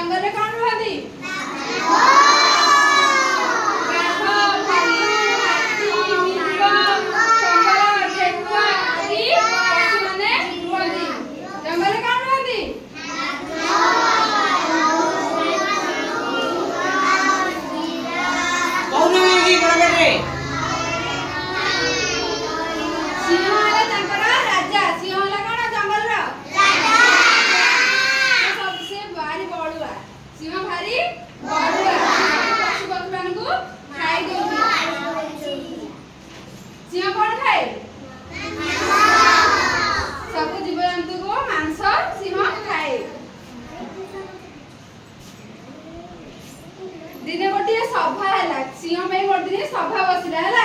जंगल में कौन रहती दिने गोटे सभा है सिंह में गोटे दिन सभा बसला है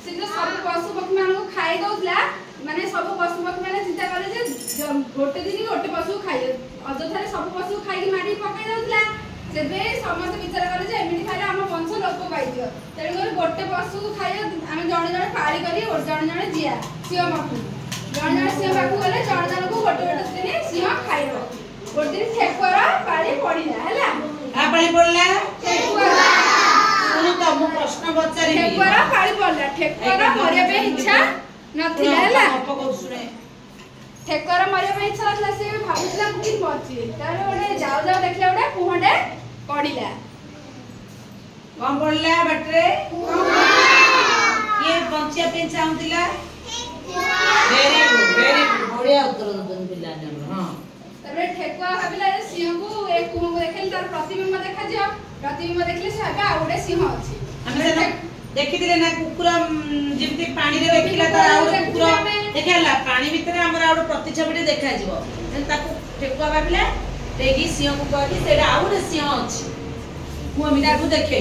से जो सब पशु पक्षी मान को खाई दौला माने सब पशु पक्षी मैंने चिंता कले जे गोटे दिन गोटे पशु खाई अଯଥାରେ सब पशु खाई मारी पकाई दौला सेबे समस्त विचार कले जे एमिति खाइले हम वंश लोप पाइदियो तेणु कर गोटे पशु को खाई आम जड़े जड़े पाली करी जड़े जड़े जिया सिंह पाखु जड़े जड़े सिंह पाखु गले जड़े जड़े को गोटे गोटे दिन सिंह खाइबो गोटे दिन ठेकुआर पाली पड़िला हैला आ पाली पड़ला ठेकुआर सुनो तो मु प्रश्न पचारि ठेकुआर पाली पड़ला ठेकुआर मरिया पे इच्छा नथिला हैला ठेकुआर मरिया पे इच्छा नथिला से भाबुतला कि बची तार ओने जाऊ जाऊ देखले ओडे पुहडे पड़िला कौन पड़ला बटरे ये बंचिया पे चाहुतिला वेरी गुड बढ़िया उत्तर दन पिला ने हां तबे ठेकुआ भाबिला सिंह को एक कुह को देखले तार प्रतिबिंब देखा जियो प्रतिबिंब देखले से आबे आउडे सिंह अछि हम देखि दिले ना कुकुर जेमति पानी रे देखिला त आउडे कुकुर देखला पानी भीतर हमर आउडे प्रतिछबिटे देखा जिवो ताको ठेकुआ भाबिला तेगी सिंह को कहली सेडा आउडे सिंह अछि मु अमिता को देखे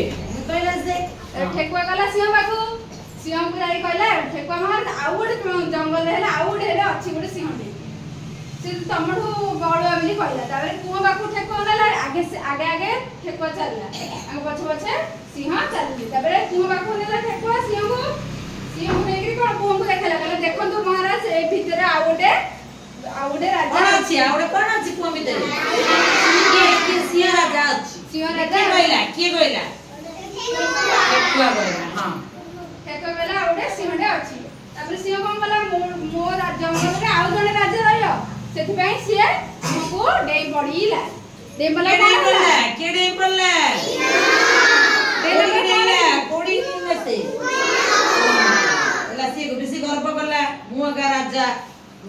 कहला से ठेकुआ गला सिंह बाकू सिंह को जाई कहला ठेकुआ महान आउडे जंगल हेला आउडे हेला अछि गोटे सिंहटे से तमठू बळुआ बिली कहला ताबे कुआ बाकू ठेकुआ गला आगे से आगे ठेकुआ चलला आगे पछे पछे सिंह चलली ताबे कुआ बाकू नेला ठेकुआ सिंह को नेगी कोन कुआ को देखला कहला देखंतु महाराज ए भीतर आउडे राजा कोन अछि कुआ भीतर के सिंह राजा अछि सिंह राजा के कहला ठेकुआ कहला हां ठेकुआ कहला आउडे सिंहटे अछि ताबे सिंह कोन कहला मो जंगल रे आउ जने राजा रहियो सेति पई सिए हमको डेई पड़ीला डेई पड़ला के डेई पड़ला डेई कोडी नसे ला से बेसी गर्व करला मु का राजा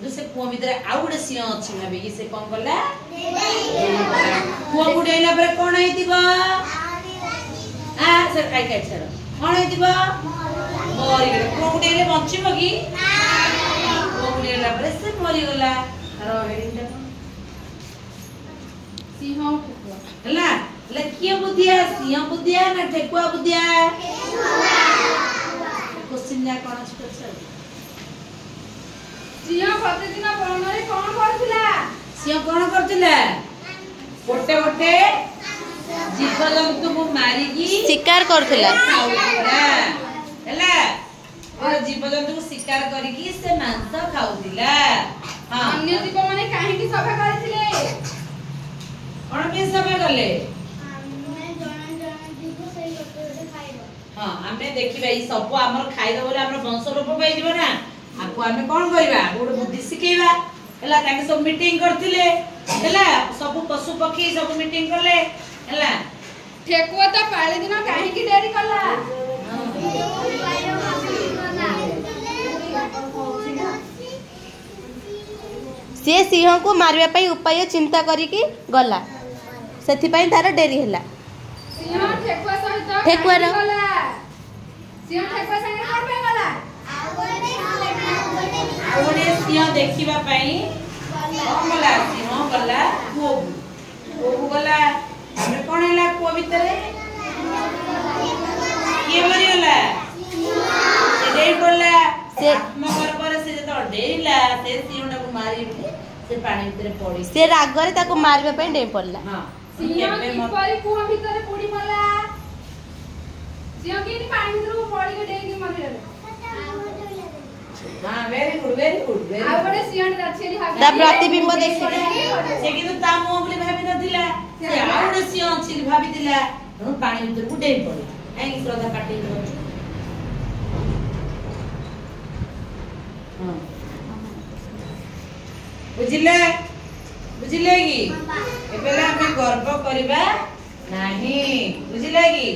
जो से कुआ भीतर आउडे सिंह अछि भाबी कि से कोन करला कुआ गुडेला पर कोन आइतिबा आ सर काई काई छर कोन आइतिबा मरि गेले कुआ गुडेले बंचिबो कि कुआ गुडेला पर से मरि गेला रो हेडिंग सिंह ठेकुआ हला ले किए बुदिया सिंह बुदिया ना ठेकुआ बुदिया क्वेश्चन ना कोन स्पेशल सिंह प्रतिदिन बणरे कोन करथिला सिंह कोन करथिला गोटे गोटे जीव जंतु को मारी की शिकार करथिला हला और जीव जंतु को शिकार करी की से मांस खाउथिला हां अन्य जीव माने काहे की सभा करथिले कोन के सभा करले हमने जण जण जीव से गोटे गोटे खाइबो हां हमें देखिबा ई सब हमर खाइ दबले हमर वंश रूप पाइ दिबो ना आको हमें कोन करबा गोड बुद्धि सिखेबा हला ताके सब मीटिंग करथिले हला सब पशु पक्षी सब मीटिंग करले हला ठेकुआ तो पाले दिन काहे की देरी करला से सिंह को मारिया पई उपाय चिंता करी की गला सेथि पई तार डेरी हैला सिंह ठेकुआ सहित ठेकुआ रो सिंह ठेकुआ संगे कर पे गला आउने सिंह देखिबा पई कोन गला सिंह गला को गला हमें कोन हैला को भीतर के मरि गला से डेई पड़ला से आत्मगर पर से तो डेईला से सिंहटा को मारी से पानी भीतर पड़ी से रागरे ताको मारबे पई डे पड़ला हां सिंह की परी कुआ भीतर पड़ी मला सिंह की पानी भीतर पड़ी के डेई के मरि गला हां वेरी गुड आ बडे सिंह राछेली हा दा प्रतिबिंब देखि से कि तो ता मुंह बोली भाबी नथिला से आउडे ସିଂହ ଅଛି ଭାବିଥିଲା ତେଣୁ ପାଣି ଭିତରକୁ ଡେଇଁ ପଡିଲା। କାହିଁକି ଶ୍ରଦ୍ଧା କାଟି କରୁଛୁ? ବୁଝିଲେ ବୁଝିଲେ କି ଏବେ ଆମେ ଗର୍ବ କରିବା ନାହିଁ। ବୁଝିଲେ କି?